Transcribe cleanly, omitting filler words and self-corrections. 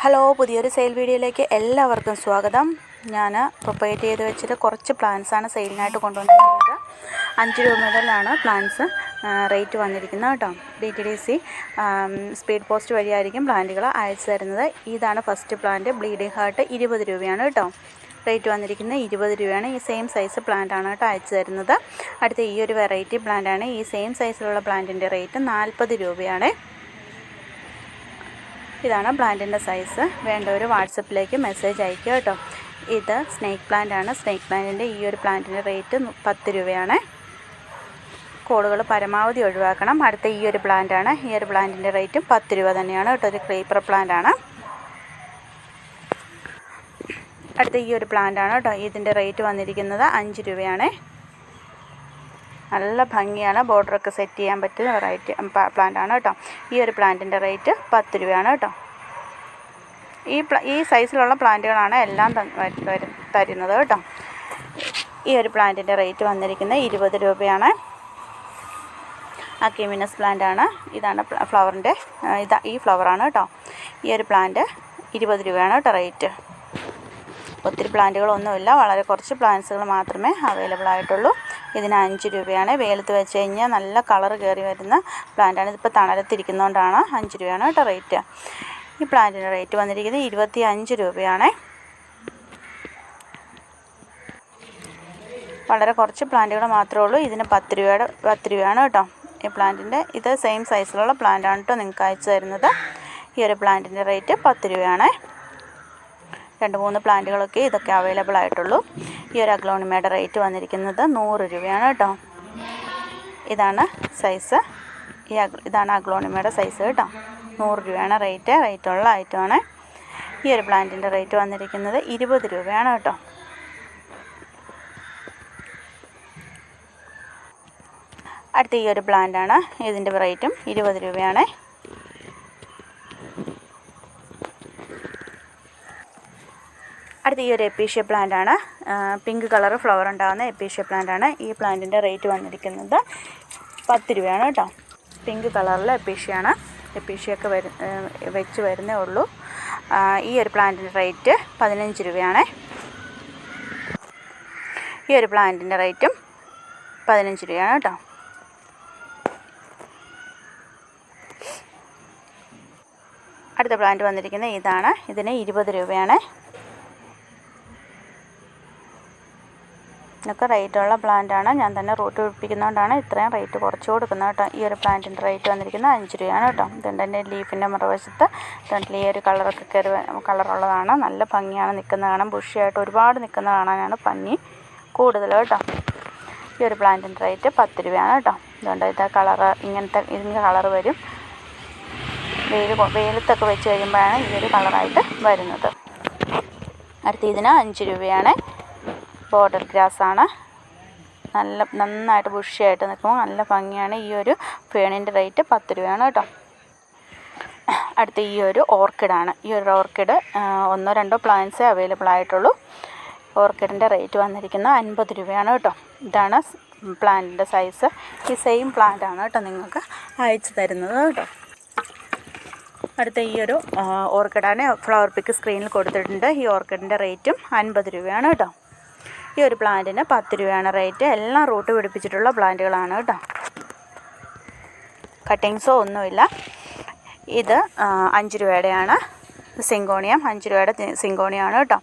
Hello, പുതിയൊരു sale വീഡിയോയിലേക്ക് എല്ലാവർക്കും സ്വാഗതം. ഞാൻ പ്രൊപ്പറേറ്റ് ചെയ്ത് വെച്ചിട്ട് കുറച്ച് പ്ലാന്റ്സാണ് സെയിലിനായിട്ട് കൊണ്ടുവന്നിരിക്കുന്നത്. 5 രൂപ മുതലാണ് പ്ലാന്റ്സ് റേറ്റ് വന്നിരിക്കുന്നത് കേട്ടോ. DTDC സ്പീഡ് പോസ്റ്റ് വഴിയായിരിക്കും പ്ലാന്റുകൾ അയച്ചു തരുന്നത്. ഇതാണ് ഫസ്റ്റ് പ്ലാന്റ്, ബ്ലീഡിംഗ് ഹാർട്ട്. 20 രൂപയാണ് കേട്ടോ റേറ്റ് വന്നിരിക്കുന്നത്. 20 രൂപയാണ്. ഈ സെയിം സൈസ് പ്ലാന്റാണ് കേട്ടോ അയച്ചു തരുന്നത്. അടുത്ത ഈ ഒരു വെറൈറ്റി പ്ലാന്റാണ്. ഈ സെയിം സൈസിലുള്ള പ്ലാന്റിൻ്റെ റേറ്റ് 40 രൂപയാണ്. ഇതാണ് പ്ലാന്റിൻ്റെ സൈസ്. വേണ്ടവർ വാട്സപ്പിലേക്ക് മെസ്സേജ് അയയ്ക്കുക കേട്ടോ. ഇത് സ്നേക്ക് പ്ലാന്റ് ആണ്. സ്നേക്ക് പ്ലാന്റിൻ്റെ ഈ ഒരു പ്ലാന്റിൻ്റെ റേറ്റ് 10 രൂപയാണ്. കോളുകൾ പരമാവധി ഒഴിവാക്കണം. അടുത്ത ഈ ഒരു പ്ലാന്റ് ആണ്. ഈ ഒരു പ്ലാന്റിൻ്റെ റേറ്റും 10 രൂപ തന്നെയാണ് കേട്ടോ. ഒരു ക്രീപ്പർ പ്ലാന്റ് ആണ്. അടുത്ത ഈ ഒരു പ്ലാന്റ് ആണ് കേട്ടോ. ഇതിൻ്റെ റേറ്റ് വന്നിരിക്കുന്നത് 5 രൂപയാണ്. നല്ല ഭംഗിയാണ്. ബോർഡറൊക്കെ സെറ്റ് ചെയ്യാൻ പറ്റുന്ന വെറൈറ്റി പ്ലാന്റ് ആണ് കേട്ടോ. ഈ ഒരു പ്ലാന്റിൻ്റെ റേറ്റ് 10 രൂപയാണ് കേട്ടോ. ഈ സൈസിലുള്ള പ്ലാന്റുകളാണ് എല്ലാം തരുന്നത് കേട്ടോ. ഈ ഒരു പ്ലാന്റിൻ്റെ റേറ്റ് വന്നിരിക്കുന്നത് 20 രൂപയാണ്. അക്യുമിനസ് പ്ലാന്റ് ആണ്. ഇതാണ് ഫ്ലവറിൻ്റെ ഈ ഫ്ലവറാണ് കേട്ടോ. ഈ ഒരു പ്ലാന്റ് 20 രൂപയാണ് കേട്ടോ റേറ്റ്. ഒത്തിരി പ്ലാന്റുകളൊന്നുമില്ല, വളരെ കുറച്ച് പ്ലാന്റ്സുകൾ മാത്രമേ അവൈലബിൾ ആയിട്ടുള്ളൂ. ഇതിന് 5 രൂപയാണ്. വെയിലത്ത് വെച്ച് കഴിഞ്ഞാൽ നല്ല കളർ കയറി വരുന്ന പ്ലാന്റാണ്. ഇതിപ്പോൾ തണലത്തിരിക്കുന്നതുകൊണ്ടാണ് 5 രൂപയാണ് കേട്ടോ റേറ്റ്. ഈ പ്ലാന്റിൻ്റെ റേറ്റ് വന്നിരിക്കുന്നത് 25 രൂപയാണ്. വളരെ കുറച്ച് പ്ലാന്റുകൾ മാത്രമേ ഉള്ളൂ. ഇതിന് 10 രൂപയാണ് കേട്ടോ. ഈ പ്ലാന്റിൻ്റെ ഇത് സെയിം സൈസിലുള്ള പ്ലാന്റാണ് കേട്ടോ നിങ്ങൾക്ക് അയച്ചു തരുന്നത്. ഈ ഒരു പ്ലാന്റിൻ്റെ റേറ്റ് 10 രൂപയാണ്. 2-3 പ്ലാന്റുകളൊക്കെ ഇതൊക്കെ അവൈലബിൾ ആയിട്ടുള്ളൂ. ഈ ഒരു അഗ്ലോണിമയുടെ റേറ്റ് വന്നിരിക്കുന്നത് 100 രൂപയാണ് കേട്ടോ. ഇതാണ് സൈസ്. ഇതാണ് അഗ്ലോണിമയുടെ സൈസ് കേട്ടോ. 100 രൂപയാണ് റേറ്റുള്ള ഐറ്റമാണ്. ഈ ഒരു പ്ലാന്റിൻ്റെ റേറ്റ് വന്നിരിക്കുന്നത് 20 രൂപയാണ് കേട്ടോ. അടുത്ത ഈ ഒരു പ്ലാന്റാണ്. ഇതിൻ്റെ റേറ്റും 20 രൂപയാണ്. അടുത്ത ഈ ഒരു എപ്പീഷ്യ പ്ലാന്റ് ആണ്. പിങ്ക് കളർ ഫ്ലവർ ഉണ്ടാകുന്ന എപ്പീഷ്യ പ്ലാന്റ് ആണ്. ഈ പ്ലാന്റിൻ്റെ റേറ്റ് വന്നിരിക്കുന്നത് 10 രൂപയാണ് കേട്ടോ. പിങ്ക് കളറിൽ എപ്പീഷ്യയാണ്. എപ്പീഷ്യയൊക്കെ വെച്ച് വരുന്നേ ഉള്ളൂ. ഈ ഒരു പ്ലാന്റിൻ്റെ റേറ്റ് 15 രൂപയാണ്. ഈ ഒരു പ്ലാന്റിൻ്റെ റേറ്റും 15 രൂപയാണ് കേട്ടോ. അടുത്ത പ്ലാന്റ് വന്നിരിക്കുന്നത് ഇതാണ്. ഇതിന് 20 രൂപയാണ്. ഇതൊക്കെ റേറ്റുള്ള പ്ലാന്റാണ്. ഞാൻ തന്നെ റൂട്ട് പിടിപ്പിക്കുന്നതുകൊണ്ടാണ് ഇത്രയും റേറ്റ് കുറച്ച് കൊടുക്കുന്നത് കേട്ടോ. ഈ ഒരു പ്ലാന്റിൻ്റെ റേറ്റ് വന്നിരിക്കുന്നത് 5 രൂപയാണ് കേട്ടോ. ഇതുണ്ട് എൻ്റെ ലീഫിൻ്റെ മറുവശത്ത് ഈ ഒരു കളറൊക്കെ കളറുള്ളതാണ്. നല്ല ഭംഗിയാണ് നിൽക്കുന്നത് കാണാൻ. ബുഷിയായിട്ട് ഒരുപാട് നിൽക്കുന്ന കാണാനാണ് ഭംഗി കൂടുതൽ കേട്ടോ. ഈ ഒരു പ്ലാന്റിൻ്റെ റേറ്റ് 10 രൂപയാണ് കേട്ടോ. ഇതുകൊണ്ട് ഇത് കളറ് ഇതിൻ്റെ കളറ് വരും. വെയിലത്തൊക്കെ വെച്ച് കഴിയുമ്പോഴാണ് ഈ ഒരു കളറായിട്ട് വരുന്നത്. അടുത്ത ഇതിന് 5 രൂപയാണ്. ബോർഡർ ഗ്രാസ് ആണ്. നന്നായിട്ട് ബുഷിയായിട്ട് നിൽക്കുമ്പോൾ നല്ല ഭംഗിയാണ്. ഈ ഒരു ഫേണിൻ്റെ റേറ്റ് 10 രൂപയാണ് കേട്ടോ. അടുത്ത ഈ ഒരു ഓർക്കിഡാണ്. ഈ ഒരു ഓർക്കിഡ് 1-2 പ്ലാന്റ്സേ അവൈലബിൾ ആയിട്ടുള്ളൂ. ഓർക്കിഡിൻ്റെ റേറ്റ് വന്നിരിക്കുന്നത് 50 രൂപയാണ് കേട്ടോ. ഇതാണ് പ്ലാന്റിൻ്റെ സൈസ്. ഈ സെയിം പ്ലാന്റാണ് കേട്ടോ നിങ്ങൾക്ക് അയച്ചു തരുന്നത് കേട്ടോ. അടുത്ത ഈ ഒരു ഓർക്കിഡാണ്. ഫ്ലവർ പിക്ക് സ്ക്രീനിൽ കൊടുത്തിട്ടുണ്ട്. ഈ ഓർക്കിഡിൻ്റെ റേറ്റും 50 രൂപയാണ് കേട്ടോ. ഈ ഒരു പ്ലാന്റിന് 10 രൂപയാണ് റേറ്റ്. എല്ലാം റൂട്ട് പിടിപ്പിച്ചിട്ടുള്ള പ്ലാന്റുകളാണ് കേട്ടോ. കട്ടിങ്സോ ഒന്നുമില്ല. ഇത് 5 രൂപയുടെയാണ്. സിങ്കോണിയം 5 രൂപയുടെ സിങ്കോണിയമാണ് കേട്ടോ.